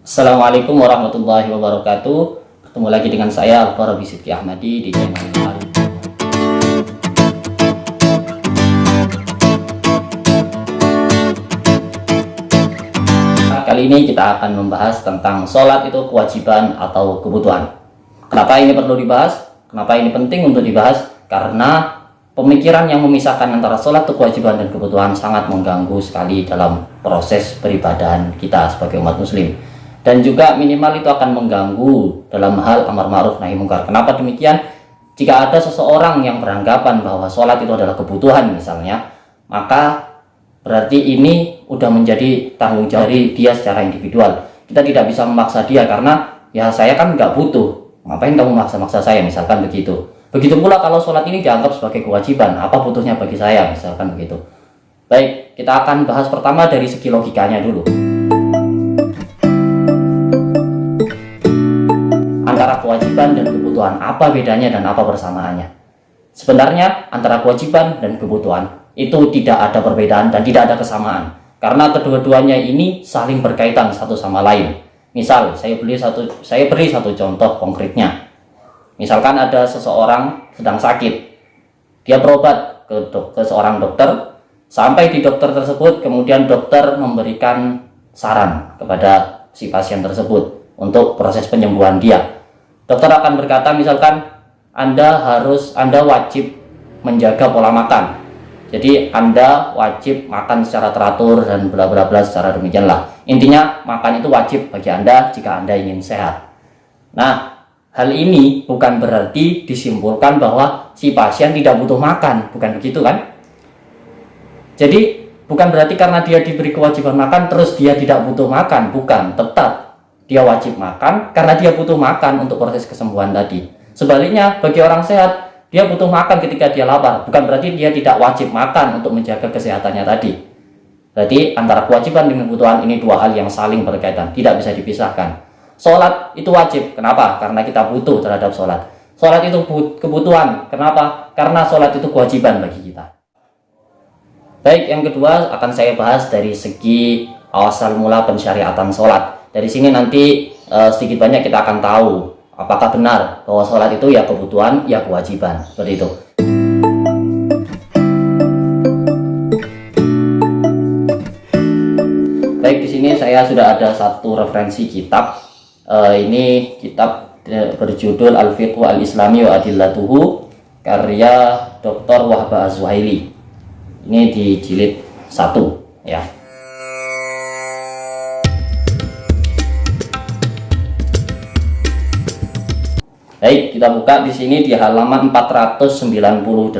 Assalamualaikum warahmatullahi wabarakatuh. Ketemu lagi dengan saya Al-Farabi Sidki Ahmadi di channel yang baru. Kali ini kita akan membahas tentang sholat itu kewajiban atau kebutuhan. Kenapa ini perlu dibahas? Kenapa ini penting untuk dibahas? Karena pemikiran yang memisahkan antara sholat itu kewajiban dan kebutuhan sangat mengganggu sekali dalam proses peribadahan kita sebagai umat muslim. Dan juga minimal itu akan mengganggu dalam hal amar ma'ruf nahi mungkar. Kenapa demikian? Jika ada seseorang yang beranggapan bahwa sholat itu adalah kebutuhan misalnya, maka berarti ini udah menjadi tanggung jawab dari dia secara individual. Kita tidak bisa memaksa dia karena ya saya kan nggak butuh, ngapain kamu maksa-maksa saya, misalkan begitu. Begitu pula kalau sholat ini dianggap sebagai kewajiban, apa butuhnya bagi saya, misalkan begitu. Baik, kita akan bahas pertama dari segi logikanya dulu. Antara kewajiban dan kebutuhan, apa bedanya dan apa persamaannya? Sebenarnya antara kewajiban dan kebutuhan itu tidak ada perbedaan dan tidak ada kesamaan, karena kedua-duanya ini saling berkaitan satu sama lain. Misal saya beri satu contoh konkretnya. Misalkan ada seseorang sedang sakit, dia berobat ke seorang dokter, sampai di dokter tersebut kemudian dokter memberikan saran kepada si pasien tersebut untuk proses penyembuhan dia. Dokter akan berkata misalkan Anda wajib menjaga pola makan. Jadi Anda wajib makan secara teratur dan bla bla bla secara demikianlah. Intinya makan itu wajib bagi Anda jika Anda ingin sehat. Nah, hal ini bukan berarti disimpulkan bahwa si pasien tidak butuh makan, bukan begitu kan? Jadi bukan berarti karena dia diberi kewajiban makan terus dia tidak butuh makan, bukan, tetap dia wajib makan karena dia butuh makan untuk proses kesembuhan tadi. Sebaliknya bagi orang sehat, dia butuh makan ketika dia lapar, bukan berarti dia tidak wajib makan untuk menjaga kesehatannya tadi. Berarti antara kewajiban dengan kebutuhan ini dua hal yang saling berkaitan, tidak bisa dipisahkan. Sholat itu wajib, kenapa? Karena kita butuh terhadap sholat. Sholat itu kebutuhan, kenapa? Karena sholat itu kewajiban bagi kita. Baik, yang kedua akan saya bahas dari segi asal mula pensyariatan sholat. Dari sini nanti sedikit banyak kita akan tahu apakah benar bahwa sholat itu ya kebutuhan, ya kewajiban, seperti itu. Baik, di sini saya sudah ada satu referensi kitab. Ini kitab berjudul Al-Fiqhu Al-Islami wa Adillatuhu, karya Dr. Wahbah Az-Zuhaili. Ini di jilid 1 ya. Baik, kita buka di sini di halaman 498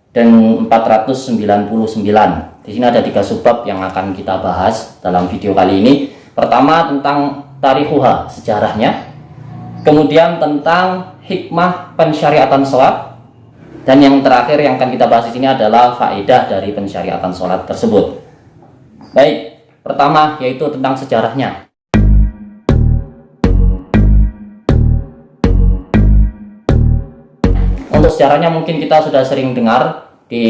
dan 499. Di sini ada 3 subbab yang akan kita bahas dalam video kali ini. Pertama tentang tarikhuha, sejarahnya. Kemudian tentang hikmah pensyariatan sholat. Dan yang terakhir yang akan kita bahas di sini adalah faedah dari pensyariatan sholat tersebut. Baik, pertama yaitu tentang sejarahnya. Untuk sejarahnya mungkin kita sudah sering dengar di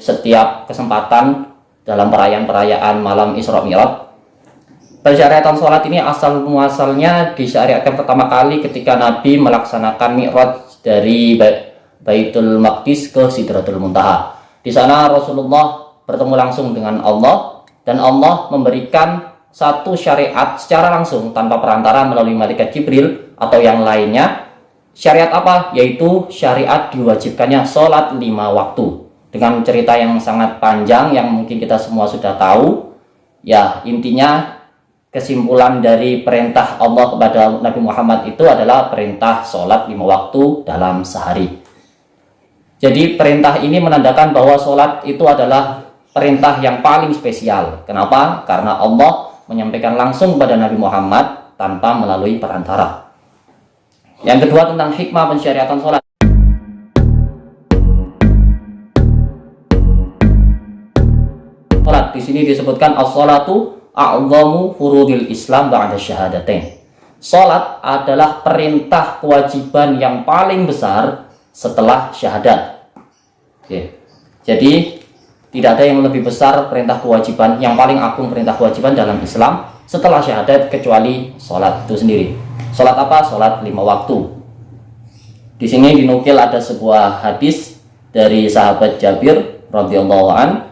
setiap kesempatan dalam perayaan-perayaan malam Isra Mi'raj. Pensyariatan sholat ini asal muasalnya disyariatkan pertama kali ketika Nabi melaksanakan Mi'raj dari Baitul Maqdis ke Sidratul Muntaha. Di sana Rasulullah bertemu langsung dengan Allah dan Allah memberikan satu syariat secara langsung tanpa perantara melalui malaikat Jibril atau yang lainnya. Syariat apa? Yaitu syariat diwajibkannya sholat 5 waktu. Dengan cerita yang sangat panjang yang mungkin kita semua sudah tahu. Ya, intinya kesimpulan dari perintah Allah kepada Nabi Muhammad itu adalah perintah sholat 5 waktu dalam sehari. Jadi perintah ini menandakan bahwa sholat itu adalah perintah yang paling spesial. Kenapa? Karena Allah menyampaikan langsung kepada Nabi Muhammad tanpa melalui perantara. Yang kedua tentang hikmah pensyariatan sholat. Sholat di sini disebutkan as-sholatu a'zamu furudil Islam ba'da syahadatain. Sholat adalah perintah kewajiban yang paling besar setelah syahadat. Oke. Jadi tidak ada yang lebih besar perintah kewajiban, yang paling agung perintah kewajiban dalam Islam setelah syahadat kecuali sholat itu sendiri. Sholat apa? Sholat 5 waktu. Di sini dinukil ada sebuah hadis dari sahabat Jabir radhiyallahu an,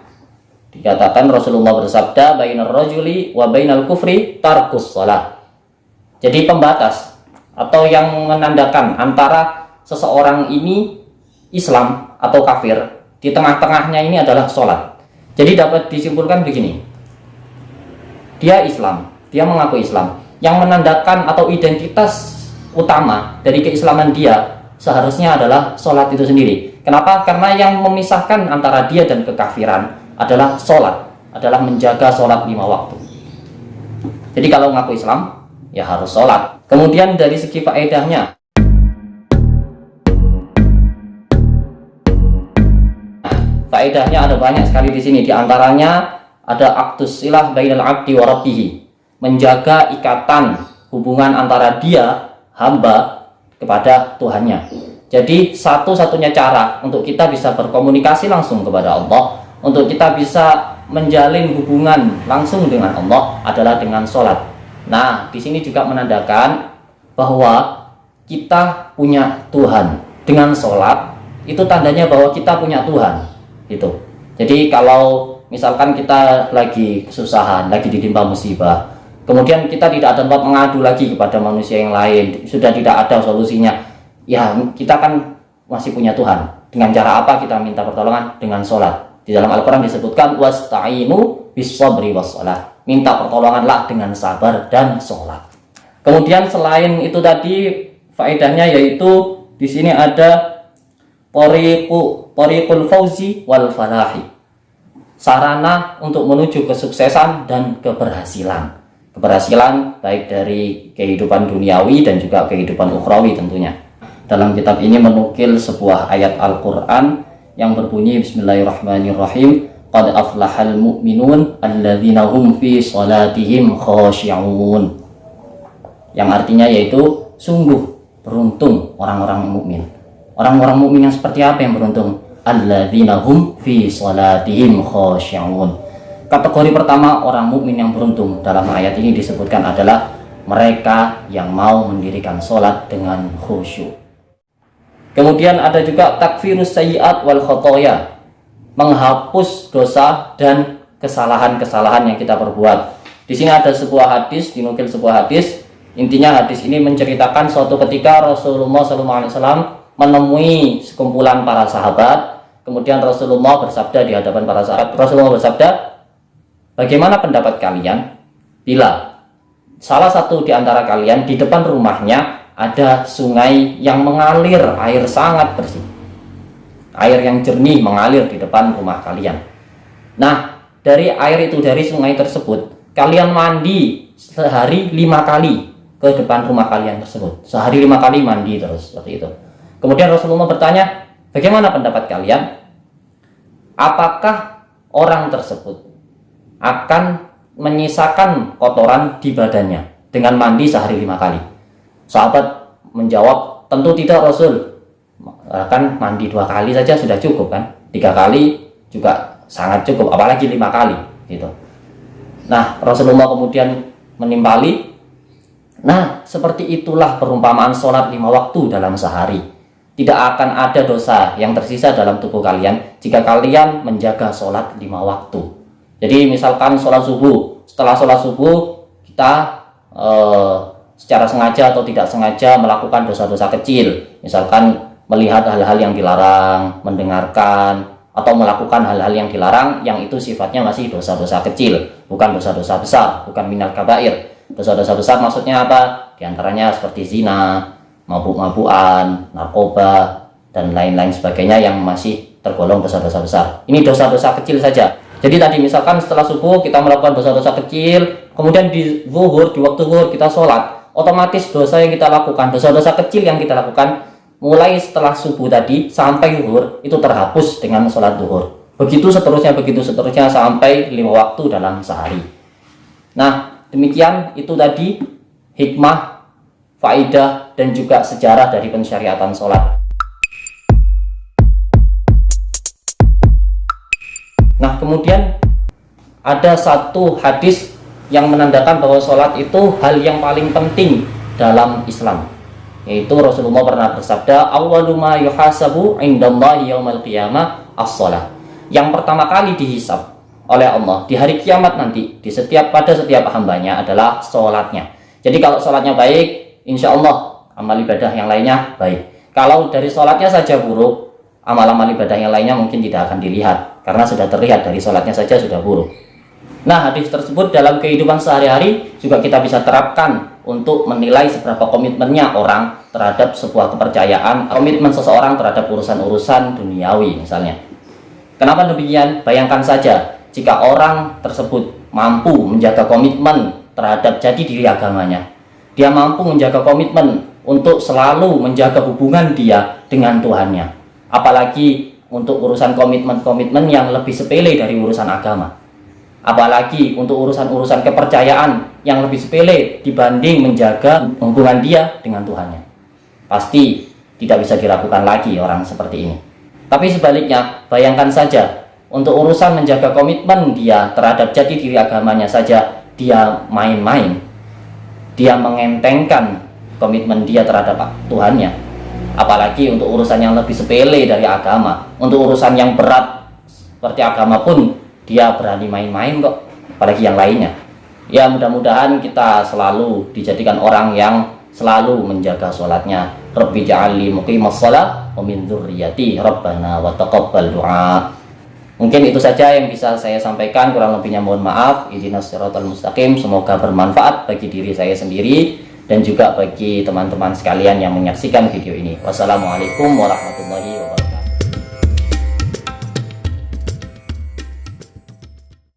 dikatakan Rasulullah bersabda, bainar rajuli wa bainal kufri tarkus shalah. Jadi pembatas atau yang menandakan antara seseorang ini Islam atau kafir, di tengah-tengahnya ini adalah sholat. Jadi dapat disimpulkan begini, dia Islam, dia mengaku Islam, yang menandakan atau identitas utama dari keislaman dia seharusnya adalah sholat itu sendiri. Kenapa? Karena yang memisahkan antara dia dan kekafiran adalah sholat, adalah menjaga sholat 5 waktu. Jadi kalau mengaku Islam, ya harus sholat. Kemudian dari segi faedahnya, faedahnya ada banyak sekali di sini. Di antaranya ada aktus silah bainal abdi wa rabbih, menjaga ikatan hubungan antara dia hamba kepada Tuhannya. Jadi satu-satunya cara untuk kita bisa berkomunikasi langsung kepada Allah, untuk kita bisa menjalin hubungan langsung dengan Allah adalah dengan sholat. Nah, di sini juga menandakan bahwa kita punya Tuhan. Dengan sholat itu tandanya bahwa kita punya Tuhan. Gitu. Jadi kalau misalkan kita lagi kesusahan, lagi ditimpa musibah, kemudian kita tidak ada tempat mengadu lagi kepada manusia yang lain, sudah tidak ada solusinya, ya kita kan masih punya Tuhan. Dengan cara apa kita minta pertolongan? Dengan sholat. Di dalam Al-Quran disebutkan wasta'inu bis-sabri was-shalah, minta pertolonganlah dengan sabar dan sholat. Kemudian selain itu tadi faedahnya, yaitu di sini ada Thariqul fauzi wal falahi, sarana untuk menuju kesuksesan dan keberhasilan. Keberhasilan baik dari kehidupan duniawi dan juga kehidupan ukhrawi tentunya. Dalam kitab ini menukil sebuah ayat Al-Quran yang berbunyi bismillahirrahmanirrahim, qad aflahal mu'minun alladzina hum fi shalatihim khashi'un, yang artinya yaitu sungguh beruntung orang-orang mukmin. Orang-orang mukmin yang seperti apa yang beruntung? Alladzina hum fi shalatihim khashi'un. Kategori pertama orang mukmin yang beruntung dalam ayat ini disebutkan adalah mereka yang mau mendirikan sholat dengan khusyuk. Kemudian ada juga takfirus sayyi'at wal khotoya, menghapus dosa dan kesalahan-kesalahan yang kita perbuat. Di sini ada sebuah hadis, dinukil sebuah hadis. Intinya hadis ini menceritakan suatu ketika Rasulullah SAW menemui sekumpulan para sahabat. Kemudian Rasulullah bersabda di hadapan para sahabat, Rasulullah bersabda, bagaimana pendapat kalian bila salah satu di antara kalian di depan rumahnya ada sungai yang mengalir air sangat bersih, air yang jernih mengalir di depan rumah kalian. Nah, dari air itu, dari sungai tersebut, kalian mandi sehari 5 kali ke depan rumah kalian tersebut. Sehari 5 kali mandi terus, seperti itu. Kemudian Rasulullah bertanya, bagaimana pendapat kalian? Apakah orang tersebut akan menyisakan kotoran di badannya dengan mandi sehari 5 kali? Sahabat menjawab, tentu tidak Rasul. Kan mandi 2 kali saja sudah cukup kan? 3 kali juga sangat cukup, apalagi 5 kali gitu. Nah, Rasulullah kemudian menimpali, nah seperti itulah perumpamaan sholat 5 waktu dalam sehari. Tidak akan ada dosa yang tersisa dalam tubuh kalian jika kalian menjaga sholat 5 waktu. Jadi misalkan sholat subuh, setelah sholat subuh kita secara sengaja atau tidak sengaja melakukan dosa-dosa kecil, misalkan melihat hal-hal yang dilarang, mendengarkan, atau melakukan hal-hal yang dilarang yang itu sifatnya masih dosa-dosa kecil, bukan dosa-dosa besar, bukan minal kabair. Dosa-dosa besar maksudnya apa? Di antaranya seperti zina, mabuk-mabukan, narkoba, dan lain-lain sebagainya yang masih tergolong dosa-dosa besar. Ini dosa-dosa kecil saja. Jadi tadi misalkan setelah subuh kita melakukan dosa-dosa kecil, kemudian di zuhur, di waktu zuhur kita sholat, otomatis dosa yang kita lakukan, dosa-dosa kecil yang kita lakukan mulai setelah subuh tadi sampai zuhur itu terhapus dengan sholat zuhur. Begitu seterusnya sampai 5 waktu dalam sehari. Nah, demikian itu tadi hikmah, faidah, dan juga sejarah dari pensyariatan sholat. Nah, kemudian ada satu hadis yang menandakan bahwa sholat itu hal yang paling penting dalam Islam. Yaitu Rasulullah pernah bersabda, awwalu ma yuhasabu indallahi yaumal qiyamah as-shalah. Yang pertama kali dihisab oleh Allah di hari kiamat nanti pada setiap hambanya adalah sholatnya. Jadi kalau sholatnya baik, insya Allah amal ibadah yang lainnya baik. Kalau dari sholatnya saja buruk, amal-amal ibadah yang lainnya mungkin tidak akan dilihat, karena sudah terlihat dari sholatnya saja sudah buruk. Nah, hadis tersebut dalam kehidupan sehari-hari juga kita bisa terapkan untuk menilai seberapa komitmennya orang terhadap sebuah kepercayaan, komitmen seseorang terhadap urusan-urusan duniawi misalnya. Kenapa demikian? Bayangkan saja jika orang tersebut mampu menjaga komitmen terhadap jati diri agamanya. Dia mampu menjaga komitmen untuk selalu menjaga hubungan dia dengan Tuhannya. Apalagi untuk urusan komitmen-komitmen yang lebih sepele dari urusan agama. Apalagi untuk urusan-urusan kepercayaan yang lebih sepele dibanding menjaga hubungan dia dengan Tuhannya. Pasti tidak bisa diragukan lagi orang seperti ini. Tapi sebaliknya, bayangkan saja, untuk urusan menjaga komitmen dia terhadap jati diri agamanya saja, dia main-main. Dia mengentengkan komitmen dia terhadap Tuhannya. Apalagi untuk urusan yang lebih sepele dari agama. Untuk urusan yang berat seperti agama pun, dia berani main-main kok, apalagi yang lainnya. Ya, mudah-mudahan kita selalu dijadikan orang yang selalu menjaga sholatnya. Rabbi ja'alli muqimas shalah wa min dzurriyyati rabbana wa taqabbal du'a. Mungkin itu saja yang bisa saya sampaikan, kurang lebihnya mohon maaf. Ihdinas siratal mustaqim. Semoga bermanfaat bagi diri saya sendiri dan juga bagi teman-teman sekalian yang menyaksikan video ini. Wassalamualaikum warahmatullahi wabarakatuh.